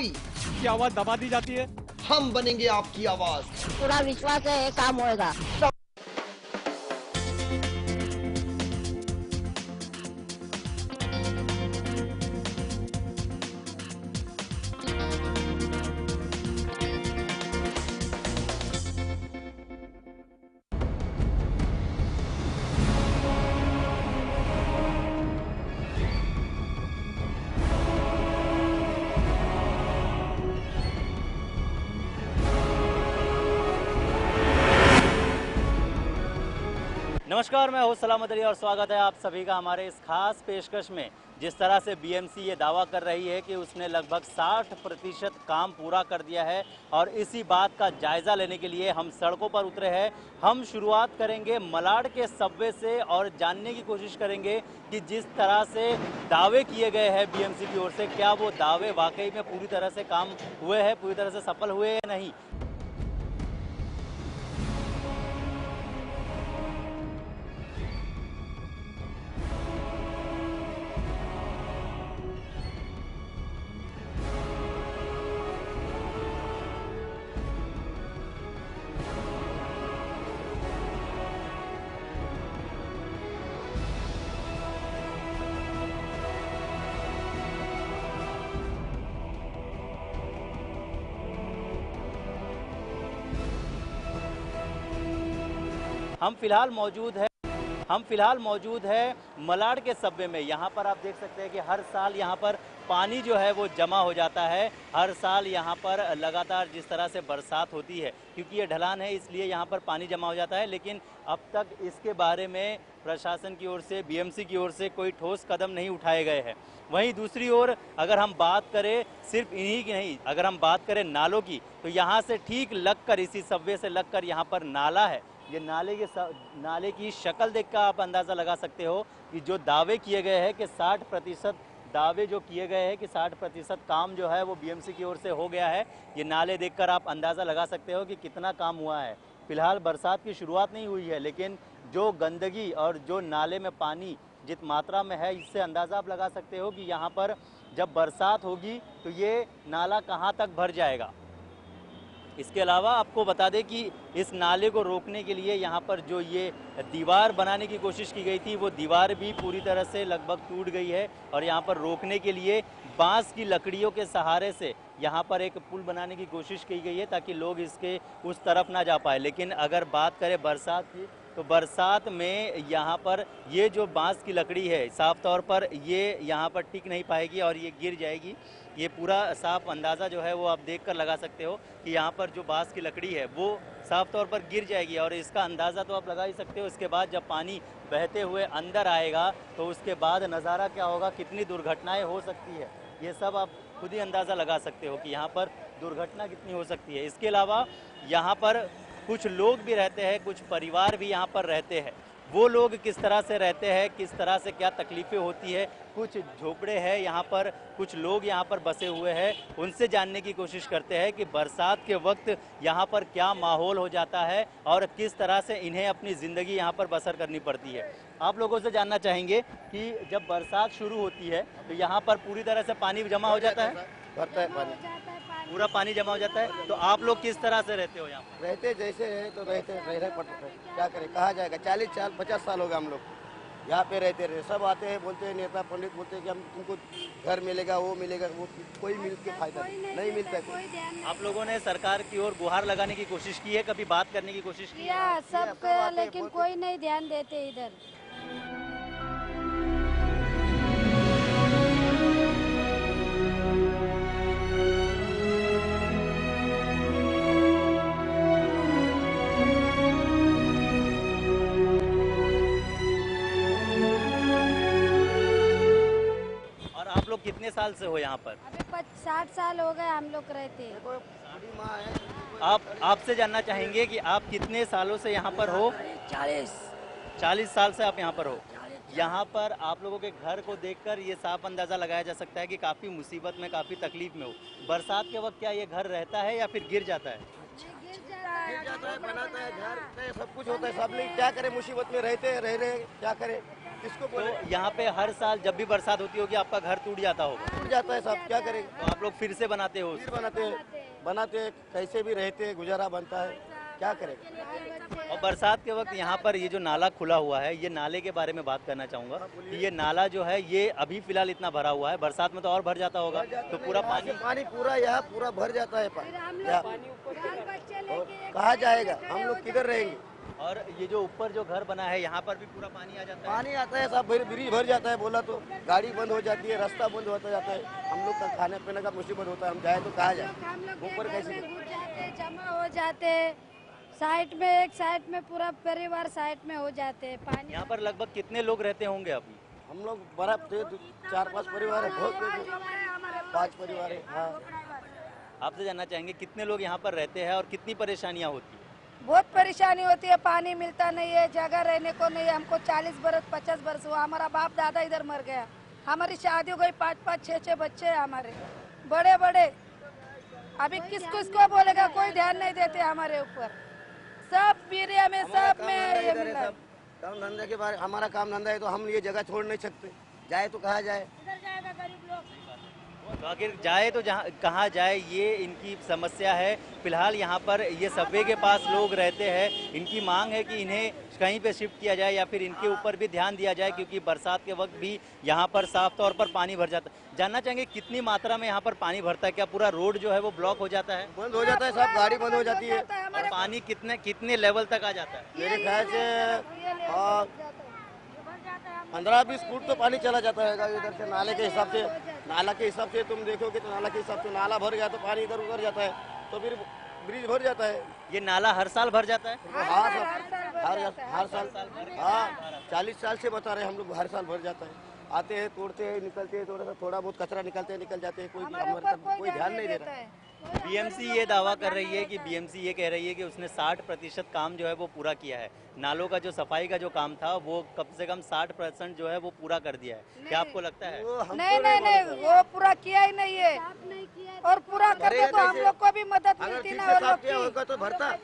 की आवाज दबा दी जाती है। हम बनेंगे आपकी आवाज। पूरा विश्वास है ये काम होएगा। नमस्कार, मैं हूं सलामत अली और स्वागत है आप सभी का हमारे इस खास पेशकश में। जिस तरह से बीएमसी ये दावा कर रही है कि उसने लगभग 60% काम पूरा कर दिया है और इसी बात का जायज़ा लेने के लिए हम सड़कों पर उतरे हैं। हम शुरुआत करेंगे मलाड के सबवे से और जानने की कोशिश करेंगे कि जिस तरह से दावे किए गए हैं बीएमसी की ओर से, क्या वो दावे वाकई में पूरी तरह से काम हुए हैं, पूरी तरह से सफल हुए या नहीं। हम फिलहाल मौजूद है मलाड के सबवे में। यहाँ पर आप देख सकते हैं कि हर साल यहाँ पर पानी जो है वो जमा हो जाता है। हर साल यहाँ पर लगातार जिस तरह से बरसात होती है, क्योंकि ये ढलान है इसलिए यहाँ पर पानी जमा हो जाता है, लेकिन अब तक इसके बारे में प्रशासन की ओर से, बीएमसी की ओर से कोई ठोस कदम नहीं उठाए गए हैं। वहीं दूसरी ओर अगर हम बात करें सिर्फ इन्हीं की नहीं, अगर हम बात करें नालों की, तो यहाँ से ठीक लगकर, इसी सबवे से लगकर यहाँ पर नाला है। ये नाले की शक्ल देखकर आप अंदाज़ा लगा सकते हो कि जो दावे किए गए हैं कि 60% दावे जो किए गए हैं कि 60% काम जो है वो बीएमसी की ओर से हो गया है, ये नाले देखकर आप अंदाज़ा लगा सकते हो कि कितना काम हुआ है। फिलहाल बरसात की शुरुआत नहीं हुई है, लेकिन जो गंदगी और जो नाले में पानी जित मात्रा में है, इससे अंदाज़ा आप लगा सकते हो कि यहाँ पर जब बरसात होगी तो ये नाला कहाँ तक भर जाएगा। इसके अलावा आपको बता दें कि इस नाले को रोकने के लिए यहाँ पर जो ये दीवार बनाने की कोशिश की गई थी, वो दीवार भी पूरी तरह से लगभग टूट गई है और यहाँ पर रोकने के लिए बांस की लकड़ियों के सहारे से यहाँ पर एक पुल बनाने की कोशिश की गई है ताकि लोग इसके उस तरफ ना जा पाए। लेकिन अगर बात करें बरसात की, तो बरसात में यहाँ पर ये जो बांस की लकड़ी है, साफ तौर पर ये यहाँ पर टिक नहीं पाएगी और ये गिर जाएगी। ये पूरा साफ अंदाज़ा जो है वो आप देखकर लगा सकते हो कि यहाँ पर जो बांस की लकड़ी है वो साफ तौर पर गिर जाएगी और इसका अंदाज़ा तो आप लगा ही सकते हो। इसके बाद जब पानी बहते हुए अंदर आएगा तो उसके बाद नज़ारा क्या होगा, कितनी दुर्घटनाएं हो सकती है, ये सब आप खुद ही अंदाज़ा लगा सकते हो कि यहाँ पर दुर्घटना कितनी हो सकती है। इसके अलावा यहाँ पर कुछ लोग भी रहते हैं, कुछ परिवार भी यहाँ पर रहते हैं। वो लोग किस तरह से रहते हैं, किस तरह से क्या तकलीफ़ें होती है, कुछ झोपड़े हैं यहाँ पर, कुछ लोग यहाँ पर बसे हुए हैं, उनसे जानने की कोशिश करते हैं कि बरसात के वक्त यहाँ पर क्या माहौल हो जाता है और किस तरह से इन्हें अपनी ज़िंदगी यहाँ पर बसर करनी पड़ती है। आप लोगों से जानना चाहेंगे कि जब बरसात शुरू होती है तो यहाँ पर पूरी तरह से पानी जमा हो जाता है, भरता है पानी, पूरा पानी जमा हो जाता है, तो आप लोग किस तरह से रहते हो यहाँ पर? रहते जैसे है तो रहना पड़ता है, क्या करें, कहा जाएगा। 40 साल 50 साल हो गए हम लोग यहाँ पे रहते रहे। सब आते हैं, बोलते हैं, नेता पंडित बोलते हैं कि हम तुमको घर मिलेगा, वो मिलेगा, वो कोई मिल के फायदा नहीं मिलता है कोई। आप लोगों ने सरकार की ओर गुहार लगाने की कोशिश की है, कभी बात करने की कोशिश की है? या सब लेकिन कोई नहीं ध्यान देते इधर। कितने साल से हो यहाँ पर? अभी 60 साल हो गए हम लोग रहते हैं। बूढ़ी माँ है। आप आपसे जानना चाहेंगे कि आप कितने सालों से यहाँ पर हो? 40 साल से आप यहाँ पर हो। यहाँ पर आप लोगों के घर को देखकर ये साफ अंदाज़ा लगाया जा सकता है कि काफ़ी मुसीबत में, काफ़ी तकलीफ में हो। बरसात के वक्त क्या ये घर रहता है या फिर गिर जाता है? गिर जाता है, बनाता है घर, सब कुछ होता है। सब लोग क्या करें, मुसीबत में रहते हैं, रह रहे क्या करें। किसको तो बोले? यहाँ पे हर साल जब भी बरसात होती होगी आपका घर टूट जाता होगा, टूट जाता है साहब, क्या करेंगे? तो आप लोग फिर से बनाते हो फिर बनाते हैं, कैसे भी रहते हैं, गुजारा बनता है, क्या करेंगे? और बरसात के वक्त यहाँ पर ये जो नाला खुला हुआ है, ये नाले के बारे में बात करना चाहूँगा कि ये नाला जो है ये अभी फिलहाल इतना भरा हुआ है, बरसात में तो और भर जाता होगा, तो पूरा पानी पानी पूरा यहाँ पूरा भर जाता है पानी यहाँ। और कहाँ जाएगा, हम लोग किधर रहेंगे? और ये जो ऊपर जो घर बना है यहाँ पर भी पूरा पानी आ जाता है। पानी आता है साहब, ब्रिज भर जाता है, बोला तो गाड़ी बंद हो जाती है, रास्ता बंद होता जाता है, हम लोग का खाने पीने का मुसीबत होता है, हम जाए तो कहाँ जाए? ऊपर कैसे? जमा हो जाते साइड में, एक साइड में पूरा परिवार साइड में हो जाते हैं पानी। यहाँ पर लगभग कितने लोग रहते होंगे अभी? हम लोग बड़ा थे, 4-5 परिवार है, बहुत 5 परिवार है। हाँ, आपसे जानना चाहेंगे कितने लोग यहाँ पर रहते हैं और कितनी परेशानियाँ होती है? बहुत परेशानी होती है, पानी मिलता नहीं है, जगह रहने को नहीं है। हमको 40 बरस 50 बरस हुआ, हमारा बाप दादा इधर मर गया, हमारी शादी हो गई, 5-5 6-6 बच्चे हैं हमारे बड़े बड़े। अभी किसको बोलेगा, कोई ध्यान नहीं देते हमारे ऊपर। सब एरिया में सब में ये मिला। काम धंधे के बारे, हमारा काम धंधा है तो हम ये जगह छोड़ नहीं सकते, जाए तो कहाँ जाए? तो आखिर जाए तो जहाँ कहाँ जाए, ये इनकी समस्या है। फिलहाल यहाँ पर ये सबवे के पास लोग रहते हैं, इनकी मांग है कि इन्हें कहीं पे शिफ्ट किया जाए या फिर इनके ऊपर भी ध्यान दिया जाए, क्योंकि बरसात के वक्त भी यहाँ पर साफ तौर पर पानी भर जाता है। जानना चाहेंगे कितनी मात्रा में यहाँ पर पानी भरता है, क्या पूरा रोड जो है वो ब्लॉक हो जाता है? बंद हो जाता है साहब, गाड़ी बंद हो जाती है। और पानी कितने लेवल तक आ जाता है? मेरे ख्याल से 15-20 फुट तो पानी चला जाता है इधर से, नाले के हिसाब से। नाला के हिसाब से तुम देखोगे तो नाला के हिसाब से नाला भर गया तो पानी इधर उधर जाता है, तो फिर ब्रिज भर जाता है। ये नाला हर साल भर जाता है? हाँ सर, हर साल। हाँ, 40 साल से बता रहे हैं हम लोग, हर साल भर जाता है। आते हैं, तोड़ते हैं, निकलते हैं, थोड़ा बहुत कचरा निकल जाते हैं, कोई ध्यान नहीं दे रहा है। बीएमसी ये दावा कर रही है कि बीएमसी ये कह रही है कि उसने 60% काम जो है वो पूरा किया है। नालों का जो सफाई का जो काम था वो कम से कम 60% जो है वो पूरा कर दिया है। क्या आपको लगता है? नहीं, वो पूरा किया ही नहीं है, और पूरा करके तो हम लोग को भी मदद मिलती ना। वो लोग होगा तो भरता।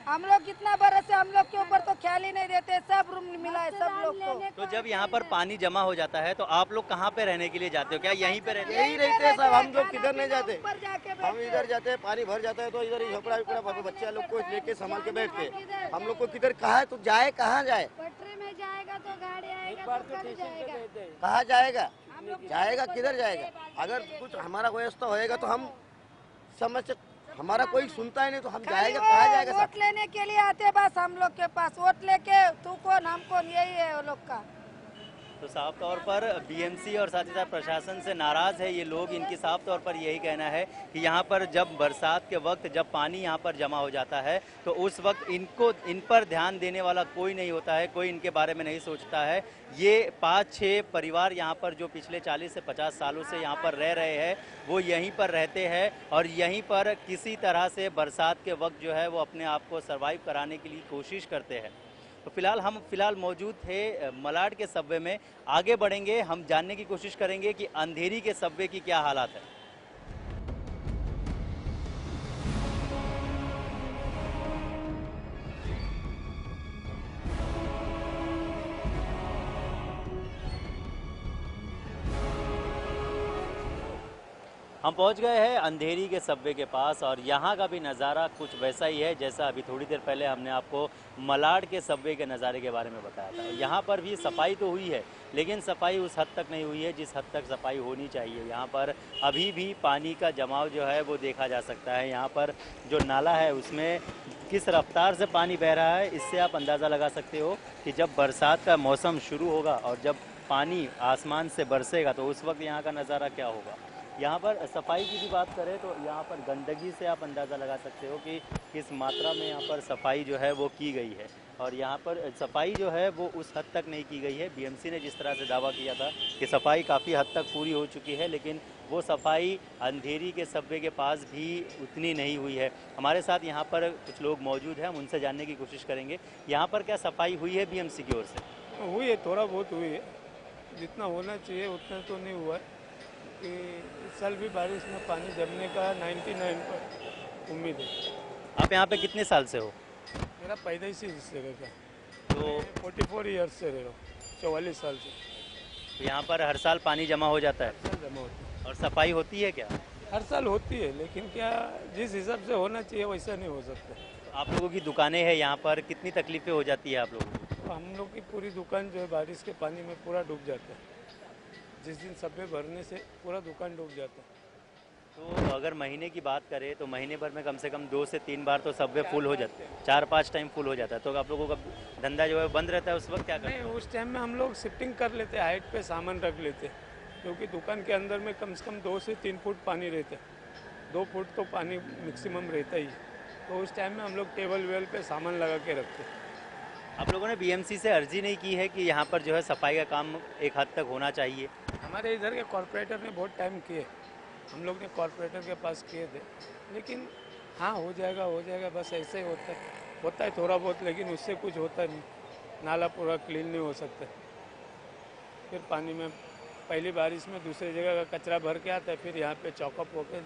हम लोग कितना बरस है, हम लोग के ऊपर तो ख्याल ही नहीं देते, सब रूम मिला है सब लोग को। तो जब यहाँ पर पानी जमा हो जाता है तो आप लोग कहाँ पे रहने के लिए जाते हो? क्या यहीं पे रहते यही रहते हैं साहब, हम लोग किधर नहीं जाते। ऊपर जाके हम इधर जाते हैं, पानी भर जाता है तो इधर ही झोपड़ा बच्चे लोग को लेके संभाल के बैठते हैं। हम लोग को किधर कहाँ तो जाए, कहाँ जाए? पटरी में जाएगा तो गाड़ी आएगा तो कब जाएगा? कहाँ जाएगा? जाएगा किधर जाएगा? अगर कुछ हमारा व्यवस्था होएगा तो हम समझ, हमारा कोई सुनता ही नहीं तो हम जाएगा कहाँ जाएगा? वोट लेने के लिए आते बस हम लोग के पास, वोट लेके तू कौन हम कौन, यही है वो लोग का। तो साफ तौर पर बीएमसी और साथ ही साथ प्रशासन से नाराज है ये लोग। इनकी साफ तौर पर यही कहना है कि यहाँ पर जब बरसात के वक्त जब पानी यहाँ पर जमा हो जाता है तो उस वक्त इन पर ध्यान देने वाला कोई नहीं होता है, कोई इनके बारे में नहीं सोचता है। ये 5-6 परिवार यहाँ पर जो पिछले 40 से 50 सालों से यहाँ पर रह रहे हैं वो यहीं पर रहते हैं और यहीं पर किसी तरह से बरसात के वक्त जो है वो अपने आप को सर्वाइव कराने के लिए कोशिश करते हैं। तो फिलहाल मौजूद थे मलाड के सबवे में। आगे बढ़ेंगे, हम जानने की कोशिश करेंगे कि अंधेरी के सबवे की क्या हालात है। हम पहुंच गए हैं अंधेरी के सबवे के पास और यहाँ का भी नज़ारा कुछ वैसा ही है जैसा अभी थोड़ी देर पहले हमने आपको मलाड के सबवे के नज़ारे के बारे में बताया था। यहाँ पर भी सफाई तो हुई है लेकिन सफाई उस हद तक नहीं हुई है जिस हद तक सफाई होनी चाहिए। यहाँ पर अभी भी पानी का जमाव जो है वो देखा जा सकता है। यहाँ पर जो नाला है उसमें किस रफ्तार से पानी बह रहा है इससे आप अंदाज़ा लगा सकते हो कि जब बरसात का मौसम शुरू होगा और जब पानी आसमान से बरसेगा तो उस वक्त यहाँ का नज़ारा क्या होगा। यहाँ पर सफाई की भी बात करें तो यहाँ पर गंदगी से आप अंदाज़ा लगा सकते हो कि किस मात्रा में यहाँ पर सफाई जो है वो की गई है। और यहाँ पर सफाई जो है वो उस हद तक नहीं की गई है। बीएमसी ने जिस तरह से दावा किया था कि सफाई काफ़ी हद तक पूरी हो चुकी है, लेकिन वो सफाई अंधेरी के सबवे के पास भी उतनी नहीं हुई है। हमारे साथ यहाँ पर कुछ लोग मौजूद हैं, हम उनसे जानने की कोशिश करेंगे यहाँ पर क्या सफाई हुई है बीएमसी की ओर से। हुई है, थोड़ा बहुत हुई है, जितना होना चाहिए उतना तो नहीं हुआ है। कि इस साल भी बारिश में पानी जमने का 99 पर उम्मीद है। आप यहाँ पे कितने साल से हो? मेरा पैदाइशी इस जगह का, तो 44 ईयर्स से रह रहा हूँ। 44 साल से तो यहाँ पर हर साल पानी जमा हो जाता है साल जमा होती है। और सफाई होती है क्या? हर साल होती है, लेकिन क्या जिस हिसाब से होना चाहिए वैसा नहीं हो सकता। आप लोगों की दुकानें हैं यहाँ पर, कितनी तकलीफें हो जाती है आप लोगों को? तो हम लोग की पूरी दुकान जो है बारिश के पानी में पूरा डूब जाता है। जिस दिन सब्बे भरने से पूरा दुकान डूब जाता है। तो अगर महीने की बात करें तो महीने भर में कम से कम 2 से 3 बार तो सबवे फुल हो जाते हैं, 4-5 टाइम फुल हो जाता है। तो आप लोगों का धंधा जो है बंद रहता है, उस वक्त क्या करते हैं? नहीं, उस टाइम में हम लोग शिफ्टिंग कर लेते हैं, हाइट पे सामान रख लेते हैं, क्योंकि दुकान के अंदर में कम से कम 2 से 3 फुट पानी रहता है। 2 फुट तो पानी मैक्सिमम रहता ही। तो उस टाइम में हम लोग टेबल वेल पे सामान लगा के रखते हैं। आप लोगों ने बीएमसी से अर्जी नहीं की है कि यहाँ पर जो है सफाई का काम एक हद तक होना चाहिए? हमारे इधर के कॉरपोरेटर ने बहुत टाइम किए, हम लोग ने कॉरपोरेटर के पास किए थे, लेकिन हाँ हो जाएगा बस ऐसे ही होता है थोड़ा बहुत, लेकिन उससे कुछ होता नहीं। नाला पूरा क्लीन नहीं हो सकता। फिर पानी में पहली बारिश में दूसरी जगह का कचरा भर के आता है, फिर यहाँ पे चौकअप होकर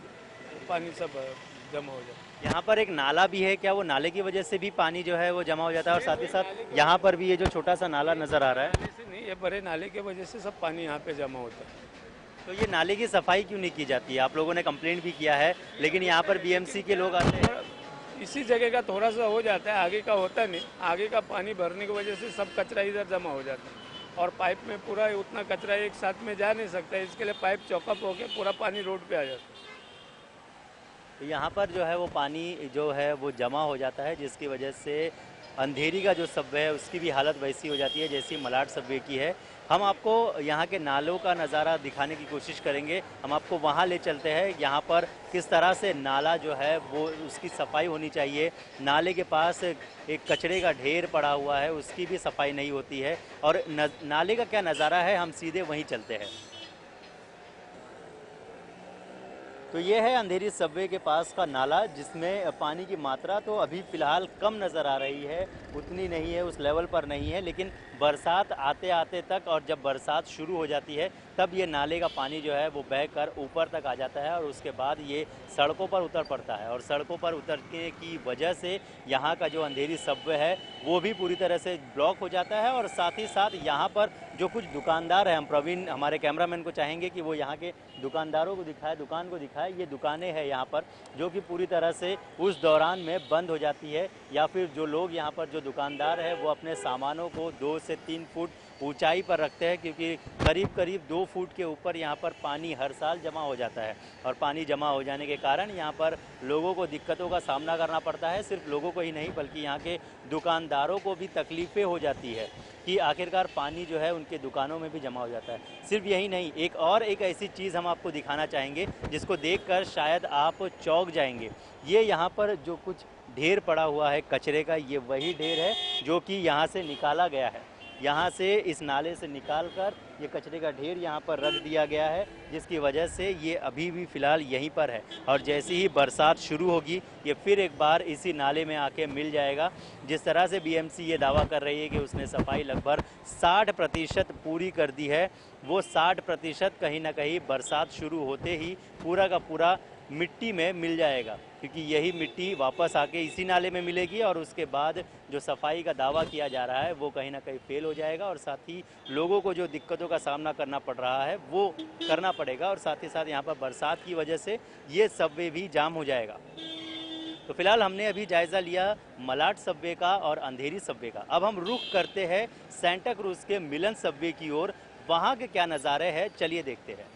पानी सब जमा हो जाता है। यहाँ पर एक नाला भी है क्या? वो नाले की वजह से भी पानी जो है वो जमा हो जाता है? और साथ ही साथ यहाँ पर भी ये जो छोटा सा नाला नज़र आ रहा है, नाले से नहीं, ये बड़े नाले की वजह से सब पानी यहाँ पे जमा होता है। तो ये नाले की सफाई क्यों नहीं की जाती है? आप लोगों ने कंप्लेंट भी किया है, लेकिन यहाँ पर बीएमसी के लोग आते हैं। इसी जगह का थोड़ा सा हो जाता है, आगे का होता नहीं। आगे का पानी भरने की वजह से सब कचरा इधर जमा हो जाता है, और पाइप में पूरा उतना कचरा एक साथ में जा नहीं सकता, इसके लिए पाइप चौकअप होकर पूरा पानी रोड पे आ जाता है। तो यहाँ पर जो है वो पानी जो है वो जमा हो जाता है, जिसकी वजह से अंधेरी का जो सबवे है उसकी भी हालत वैसी हो जाती है जैसी मलाड सबवे की है। हम आपको यहाँ के नालों का नज़ारा दिखाने की कोशिश करेंगे। हम आपको वहाँ ले चलते हैं, यहाँ पर किस तरह से नाला जो है वो उसकी सफाई होनी चाहिए। नाले के पास एक कचरे का ढेर पड़ा हुआ है, उसकी भी सफाई नहीं होती है। और नाले का क्या नज़ारा है, हम सीधे वहीं चलते हैं। तो ये है अंधेरी सबवे के पास का नाला, जिसमें पानी की मात्रा तो अभी फ़िलहाल कम नज़र आ रही है, उतनी नहीं है, उस लेवल पर नहीं है। लेकिन बरसात आते आते तक, और जब बरसात शुरू हो जाती है तब ये नाले का पानी जो है वो बहकर ऊपर तक आ जाता है, और उसके बाद ये सड़कों पर उतर पड़ता है। और सड़कों पर उतरने की वजह से यहाँ का जो अंधेरी सबवे है वो भी पूरी तरह से ब्लॉक हो जाता है। और साथ ही साथ यहाँ पर जो कुछ दुकानदार हैं, हम प्रवीण हमारे कैमरामैन को चाहेंगे कि वो यहाँ के दुकानदारों को दिखाए, दुकान को दिखाए। ये दुकानें हैं यहाँ पर जो कि पूरी तरह से उस दौरान में बंद हो जाती है, या फिर जो लोग यहाँ पर जो दुकानदार हैं वो अपने सामानों को 2 से 3 फुट ऊंचाई पर रखते हैं, क्योंकि करीब करीब 2 फुट के ऊपर यहाँ पर पानी हर साल जमा हो जाता है। और पानी जमा हो जाने के कारण यहाँ पर लोगों को दिक्कतों का सामना करना पड़ता है। सिर्फ लोगों को ही नहीं बल्कि यहाँ के दुकानदारों को भी तकलीफ़ें हो जाती है कि आखिरकार पानी जो है उनके दुकानों में भी जमा हो जाता है। सिर्फ यही नहीं, एक ऐसी चीज़ हम आपको दिखाना चाहेंगे जिसको देखकर शायद आप चौंक जाएंगे। ये यहाँ पर जो कुछ ढेर पड़ा हुआ है कचरे का, ये वही ढेर है जो कि यहाँ से निकाला गया है। यहाँ से इस नाले से निकालकर ये कचरे का ढेर यहाँ पर रख दिया गया है, जिसकी वजह से ये अभी भी फ़िलहाल यहीं पर है। और जैसे ही बरसात शुरू होगी ये फिर एक बार इसी नाले में आके मिल जाएगा। जिस तरह से बीएमसी ये दावा कर रही है कि उसने सफाई लगभग 60% पूरी कर दी है, वो 60% कहीं ना कहीं बरसात शुरू होते ही पूरा का पूरा मिट्टी में मिल जाएगा, क्योंकि यही मिट्टी वापस आके इसी नाले में मिलेगी। और उसके बाद जो सफाई का दावा किया जा रहा है वो कहीं ना कहीं फेल हो जाएगा, और साथ ही लोगों को जो दिक्कतों का सामना करना पड़ रहा है वो करना पड़ेगा। और साथ ही साथ यहाँ पर बरसात की वजह से ये सबवे भी जाम हो जाएगा। तो फिलहाल हमने अभी जायज़ा लिया मलाड सबवे का और अंधेरी सबवे का। अब हम रुख करते हैं सेंटा क्रूज के मिलन सबवे की ओर। वहाँ के क्या नज़ारे हैं, चलिए देखते हैं।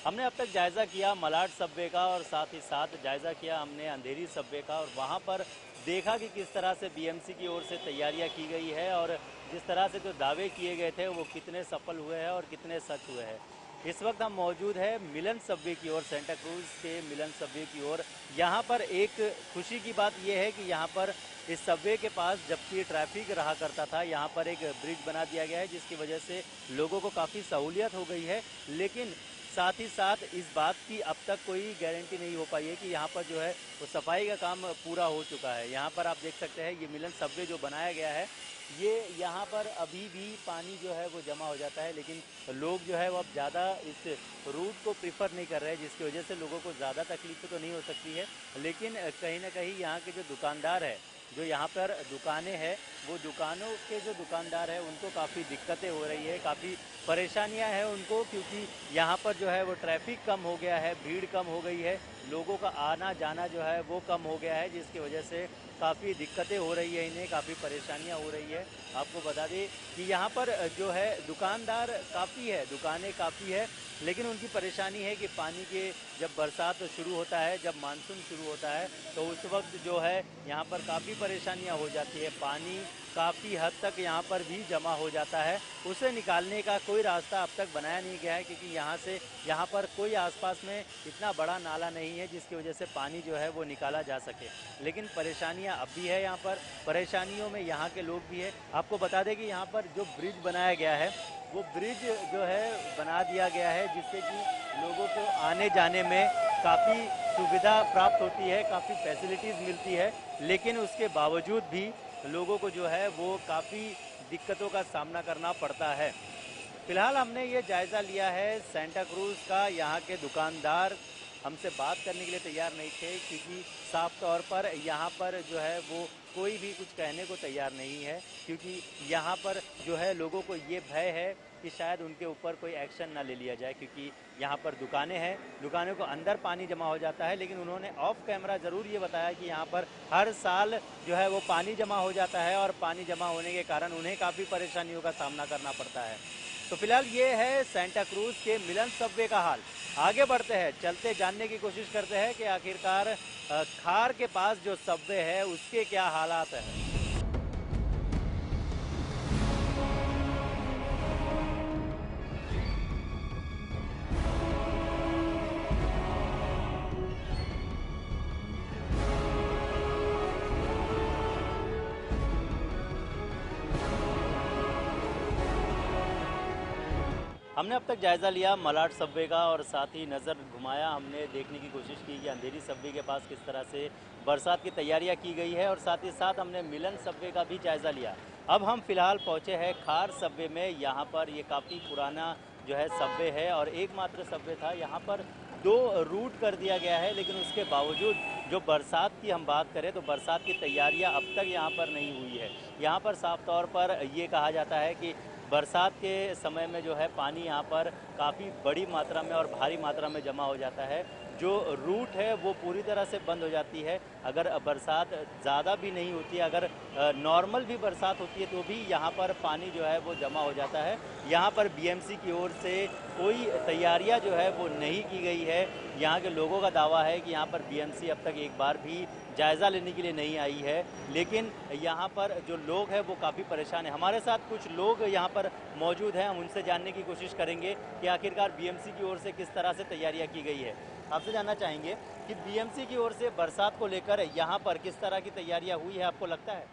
हमने अब तक जायज़ा किया मलाड सबवे का, और साथ ही साथ जायज़ा किया हमने अंधेरी सबवे का। और वहाँ पर देखा कि किस तरह से बीएमसी की ओर से तैयारियां की गई है, और जिस तरह से जो दावे किए गए थे वो कितने सफल हुए हैं और कितने सच हुए हैं। इस वक्त हम मौजूद है मिलन सबवे की ओर, सेंटा क्रूज के मिलन सबवे की ओर। यहाँ पर एक खुशी की बात यह है कि यहाँ पर इस सबवे के पास जबकि ट्रैफिक रहा करता था, यहाँ पर एक ब्रिज बना दिया गया है, जिसकी वजह से लोगों को काफ़ी सहूलियत हो गई है। लेकिन साथ ही साथ इस बात की अब तक कोई गारंटी नहीं हो पाई है कि यहाँ पर जो है वो सफाई का काम पूरा हो चुका है। यहाँ पर आप देख सकते हैं ये मिलन सबवे जो बनाया गया है, ये यहाँ पर अभी भी पानी जो है वो जमा हो जाता है, लेकिन लोग जो है वो अब ज़्यादा इस रूट को प्रिफर नहीं कर रहे हैं, जिसकी वजह से लोगों को ज़्यादा तकलीफ तो नहीं हो सकती है। लेकिन कहीं ना कहीं यहाँ के जो दुकानदार है, जो यहाँ पर दुकानें हैं, वो दुकानों के जो दुकानदार हैं उनको काफ़ी दिक्कतें हो रही है, काफ़ी परेशानियां हैं उनको, क्योंकि यहाँ पर जो है वो ट्रैफिक कम हो गया है, भीड़ कम हो गई है, लोगों का आना जाना जो है वो कम हो गया है, जिसकी वजह से काफ़ी दिक्कतें हो रही है, इन्हें काफ़ी परेशानियां हो रही है। आपको बता दें कि यहाँ पर जो है दुकानदार काफ़ी है, दुकानें काफ़ी है, लेकिन उनकी परेशानी है कि पानी के जब बरसात शुरू होता है, जब मानसून शुरू होता है, तो उस वक्त जो है यहाँ पर काफ़ी परेशानियाँ हो जाती है। पानी काफ़ी हद तक यहाँ पर भी जमा हो जाता है, उसे निकालने का कोई रास्ता अब तक बनाया नहीं गया है, क्योंकि यहाँ पर कोई आसपास में इतना बड़ा नाला नहीं है जिसकी वजह से पानी जो है वो निकाला जा सके। लेकिन परेशानियाँ अब भी है, यहाँ पर परेशानियों में यहाँ के लोग भी है। आपको बता दें कि यहाँ पर जो ब्रिज बनाया गया है, वो ब्रिज जो है बना दिया गया है, जिससे कि लोगों को आने जाने में काफ़ी सुविधा प्राप्त होती है, काफ़ी फैसिलिटीज़ मिलती है, लेकिन उसके बावजूद भी लोगों को जो है वो काफ़ी दिक्कतों का सामना करना पड़ता है। फिलहाल हमने ये जायज़ा लिया है सेंटा क्रूज़ का। यहाँ के दुकानदार हमसे बात करने के लिए तैयार नहीं थे, क्योंकि साफ तौर पर यहाँ पर जो है वो कोई भी कुछ कहने को तैयार नहीं है, क्योंकि यहाँ पर जो है लोगों को ये भय है कि शायद उनके ऊपर कोई एक्शन ना ले लिया जाए, क्योंकि यहाँ पर दुकानें हैं, दुकानों को अंदर पानी जमा हो जाता है। लेकिन उन्होंने ऑफ कैमरा ज़रूर ये बताया कि यहाँ पर हर साल जो है वो पानी जमा हो जाता है, और पानी जमा होने के कारण उन्हें काफ़ी परेशानियों का सामना करना पड़ता है। तो फिलहाल ये है सेंटा क्रूज़ के मिलन सबवे का हाल। आगे बढ़ते हैं, चलते जानने की कोशिश करते हैं कि आखिरकार खार के पास जो सबवे है उसके क्या हालात हैं। हमने अब तक जायज़ा लिया मलाड सबवे का, और साथ ही नज़र घुमाया, हमने देखने की कोशिश की कि अंधेरी सबवे के पास किस तरह से बरसात की तैयारियां की गई है, और साथ ही साथ हमने मिलन सबवे का भी जायज़ा लिया। अब हम फिलहाल पहुंचे हैं खार सबवे में। यहाँ पर ये काफ़ी पुराना जो है सबवे है, और एकमात्र सबवे था। यहाँ पर 2 रूट कर दिया गया है, लेकिन उसके बावजूद जो बरसात की हम बात करें तो बरसात की तैयारियां अब तक यहाँ पर नहीं हुई है। यहाँ पर साफ तौर पर ये कहा जाता है कि बरसात के समय में जो है पानी यहाँ पर काफ़ी बड़ी मात्रा में और भारी मात्रा में जमा हो जाता है। जो रूट है वो पूरी तरह से बंद हो जाती है। अगर बरसात ज़्यादा भी नहीं होती है, अगर नॉर्मल भी बरसात होती है, तो भी यहाँ पर पानी जो है वो जमा हो जाता है। यहाँ पर बीएमसी की ओर से कोई तैयारियाँ जो है वो नहीं की गई है। यहाँ के लोगों का दावा है कि यहाँ पर बीएमसी अब तक एक बार भी जायज़ा लेने के लिए नहीं आई है, लेकिन यहाँ पर जो लोग हैं वो काफ़ी परेशान हैं। हमारे साथ कुछ लोग यहाँ पर मौजूद हैं, हम उनसे जानने की कोशिश करेंगे कि आखिरकार बीएमसी की ओर से किस तरह से तैयारियाँ की गई है। आपसे जानना चाहेंगे कि बीएमसी की ओर से बरसात को लेकर यहाँ पर किस तरह की तैयारियाँ हुई है, आपको लगता है?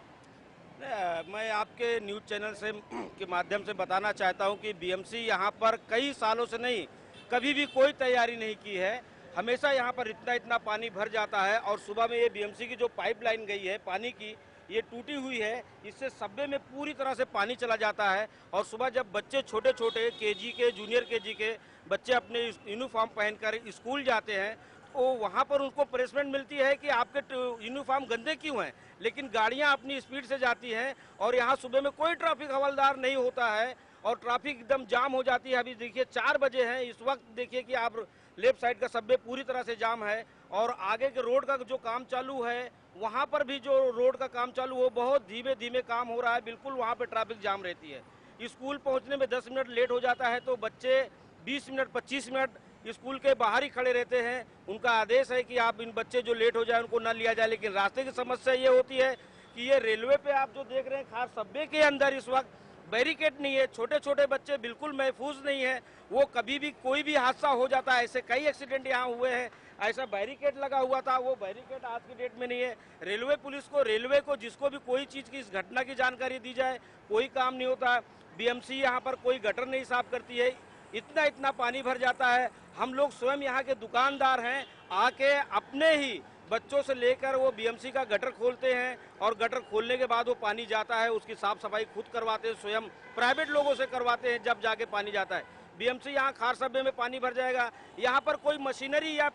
मैं आपके न्यूज़ चैनल से के माध्यम से बताना चाहता हूं कि बीएमसी यहां पर कई सालों से नहीं, कभी भी कोई तैयारी नहीं की है। हमेशा यहां पर इतना पानी भर जाता है, और सुबह में ये बीएमसी की जो पाइपलाइन गई है पानी की, ये टूटी हुई है, इससे सबवे में पूरी तरह से पानी चला जाता है। और सुबह जब बच्चे छोटे छोटे केजी के, जूनियर केजी के बच्चे अपने यूनिफॉर्म पहनकर स्कूल जाते हैं, तो वहाँ पर उनको पनिशमेंट मिलती है कि आपके यूनिफॉर्म गंदे क्यों हैं, लेकिन गाड़ियाँ अपनी स्पीड से जाती हैं, और यहाँ सुबह में कोई ट्रैफिक हवलदार नहीं होता है, और ट्रैफिक एकदम जाम हो जाती है। अभी देखिए 4 बजे हैं, इस वक्त देखिए कि आप लेफ्ट साइड का सबवे पूरी तरह से जाम है, और आगे के रोड का जो काम चालू है, वहाँ पर भी जो रोड का काम चालू हो, बहुत धीमे धीमे काम हो रहा है, बिल्कुल वहाँ पर ट्रैफिक जाम रहती है। स्कूल पहुँचने में 10 मिनट लेट हो जाता है, तो बच्चे 20 मिनट 25 मिनट स्कूल के बाहर ही खड़े रहते हैं। उनका आदेश है कि आप इन बच्चे जो लेट हो जाए उनको न लिया जाए, लेकिन रास्ते की समस्या ये होती है कि ये रेलवे पे आप जो देख रहे हैं खार सबवे के अंदर इस वक्त बैरिकेड नहीं है, छोटे छोटे बच्चे बिल्कुल महफूज नहीं है, वो कभी भी कोई भी हादसा हो जाता है। ऐसे कई एक्सीडेंट यहाँ हुए हैं, ऐसा बैरिकेड लगा हुआ था, वो बैरिकेड आज की डेट में नहीं है। रेलवे को जिसको भी कोई चीज़ की इस घटना की जानकारी दी जाए, कोई काम नहीं होता। बीएमसी यहाँ पर कोई गटर नहीं साफ करती है, इतना इतना पानी भर जाता है। हम लोग स्वयं यहाँ के दुकानदार हैं, आके अपने ही बच्चों से लेकर वो बीएमसी का गटर खोलते हैं और गटर खोलने के बाद वो पानी जाता है, उसकी साफ सफाई खुद करवाते हैं, स्वयं प्राइवेट लोगों से करवाते हैं, जब जाके पानी जाता है। बीएमसी यहाँ खार सब्बे में पानी भर जाएगा। यहाँ पर कोई मशीनरी या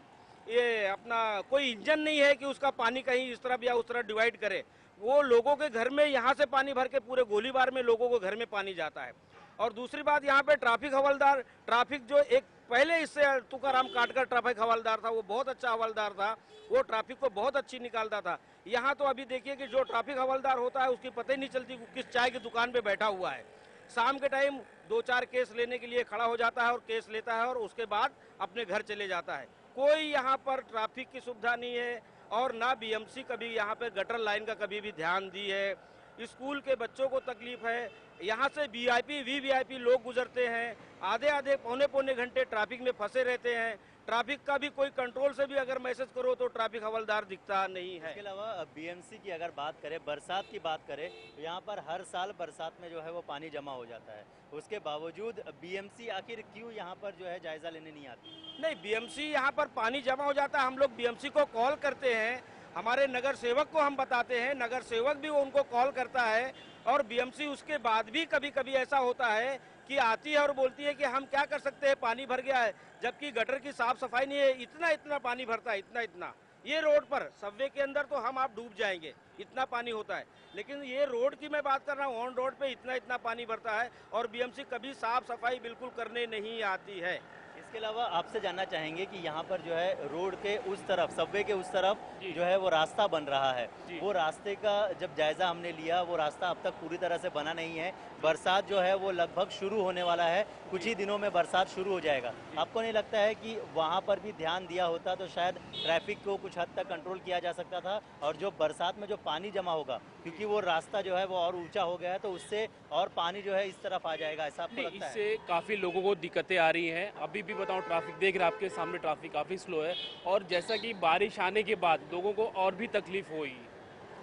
ये अपना कोई इंजन नहीं है कि उसका पानी कहीं इस तरफ या उस तरफ डिवाइड करे। वो लोगों के घर में यहाँ से पानी भर के पूरे गोलीबार में लोगों को घर में पानी जाता है। और दूसरी बात, यहाँ पे ट्रैफिक हवलदार, ट्रैफिक जो एक पहले इससे तुकाराम काटकर ट्रैफिक हवलदार था, वो बहुत अच्छा हवलदार था, वो ट्रैफिक को बहुत अच्छी निकालता था। यहाँ तो अभी देखिए कि जो ट्रैफिक हवलदार होता है उसकी पता ही नहीं चलती किस चाय की दुकान पे बैठा हुआ है। शाम के टाइम 2-4 केस लेने के लिए खड़ा हो जाता है और केस लेता है और उसके बाद अपने घर चले जाता है। कोई यहाँ पर ट्रैफिक की सुविधा नहीं है और ना बीएमसी कभी यहाँ पे गटर लाइन का कभी भी ध्यान दी है। स्कूल के बच्चों को तकलीफ है। यहाँ से वीवीआईपी लोग गुजरते हैं, आधे पौने घंटे ट्रैफिक में फंसे रहते हैं। ट्रैफिक का भी कोई कंट्रोल से भी अगर मैसेज करो तो ट्रैफिक हवलदार दिखता नहीं है। इसके अलावा बीएमसी की अगर बात करें, बरसात की बात करें, तो यहाँ पर हर साल बरसात में जो है वो पानी जमा हो जाता है। उसके बावजूद बीएमसी आखिर क्यों यहाँ पर जो है जायजा लेने नहीं आती? नहीं, बीएमसी यहाँ पर पानी जमा हो जाता है, हम लोग बीएमसी को कॉल करते हैं, हमारे नगर सेवक को हम बताते हैं, नगर सेवक भी उनको कॉल करता है और बीएमसी उसके बाद भी कभी कभी ऐसा होता है कि आती है और बोलती है कि हम क्या कर सकते हैं, पानी भर गया है, जबकि गटर की साफ सफाई नहीं है। इतना इतना पानी भरता है, इतना इतना। ये रोड पर सबवे के अंदर तो हम आप डूब जाएंगे, इतना पानी होता है। लेकिन ये रोड की मैं बात कर रहा हूँ, ऑन रोड पे इतना इतना पानी भरता है और बीएमसी कभी साफ सफाई बिल्कुल करने नहीं आती है। इसके अलावा आपसे जानना चाहेंगे कि यहाँ पर जो है रोड के उस तरफ, सबवे के उस तरफ जो है वो रास्ता बन रहा है, वो रास्ते का जब जायजा हमने लिया, वो रास्ता अब तक पूरी तरह से बना नहीं है। बरसात जो है वो लगभग शुरू होने वाला है, कुछ ही दिनों में बरसात शुरू हो जाएगा। आपको नहीं लगता है कि वहाँ पर भी ध्यान दिया होता तो शायद ट्रैफिक को कुछ हद तक कंट्रोल किया जा सकता था? और जो बरसात में जो पानी जमा होगा, क्योंकि वो रास्ता जो है वो और ऊंचा हो गया है, तो उससे और पानी जो है इस तरफ आ जाएगा, ऐसा आपको लगता है? इससे काफ़ी लोगों को दिक्कतें आ रही हैं। अभी भी बताऊं, ट्रैफिक देख रहे हैं आपके सामने, ट्रैफिक काफ़ी स्लो है और जैसा कि बारिश आने के बाद लोगों को और भी तकलीफ हुई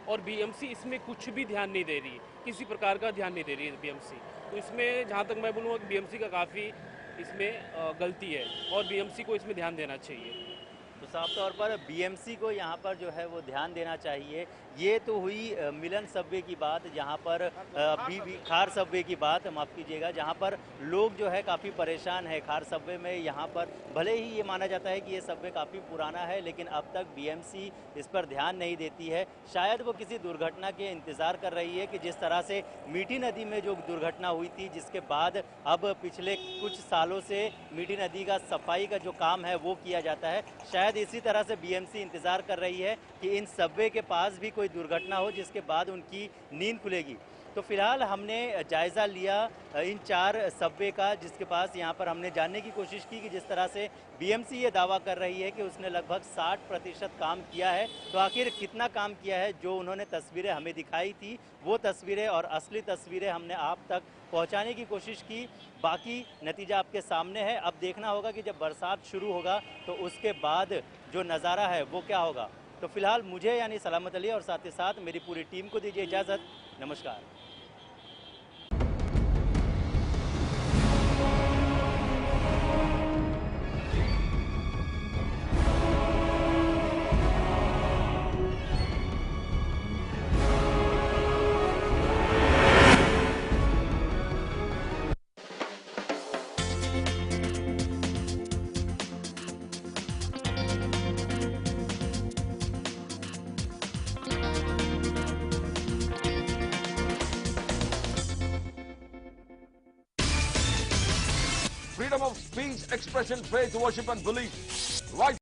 और बीएमसी इसमें कुछ भी ध्यान नहीं दे रही है, किसी प्रकार का ध्यान नहीं दे रही है बीएमसी। तो इसमें जहाँ तक मैं बोलूँगा कि बीएमसी का काफ़ी इसमें गलती है और बीएमसी को इसमें ध्यान देना चाहिए। तो साफ तौर पर बीएमसी को यहाँ पर जो है वो ध्यान देना चाहिए। ये तो हुई मिलन सबवे की बात, जहाँ पर खार सबवे की बात, माफ़ कीजिएगा, जहाँ पर लोग जो है काफ़ी परेशान है। खार सबवे में यहाँ पर भले ही ये माना जाता है कि ये सबवे काफ़ी पुराना है, लेकिन अब तक बीएमसी इस पर ध्यान नहीं देती है। शायद वो किसी दुर्घटना के इंतज़ार कर रही है कि जिस तरह से मीठी नदी में जो दुर्घटना हुई थी, जिसके बाद अब पिछले कुछ सालों से मीठी नदी का सफाई का जो काम है वो किया जाता है। शायद इसी तरह से बीएमसी इंतज़ार कर रही है कि इन सबवे के पास भी कोई दुर्घटना हो जिसके बाद उनकी नींद खुलेगी। तो फिलहाल हमने जायज़ा लिया इन 4 सबवे का, जिसके पास यहाँ पर हमने जानने की कोशिश की कि जिस तरह से बीएमसी ये दावा कर रही है कि उसने लगभग 60% काम किया है, तो आखिर कितना काम किया है। जो उन्होंने तस्वीरें हमें दिखाई थी, वो तस्वीरें और असली तस्वीरें हमने आप तक पहुंचाने की कोशिश की। बाकी नतीजा आपके सामने है। अब देखना होगा कि जब बरसात शुरू होगा तो उसके बाद जो नज़ारा है वो क्या होगा। तो फिलहाल मुझे यानी सलामत अली और साथ ही साथ मेरी पूरी टीम को दीजिए इजाज़त। नमस्कार। Freedom of speech, expression, faith, worship and belief. Right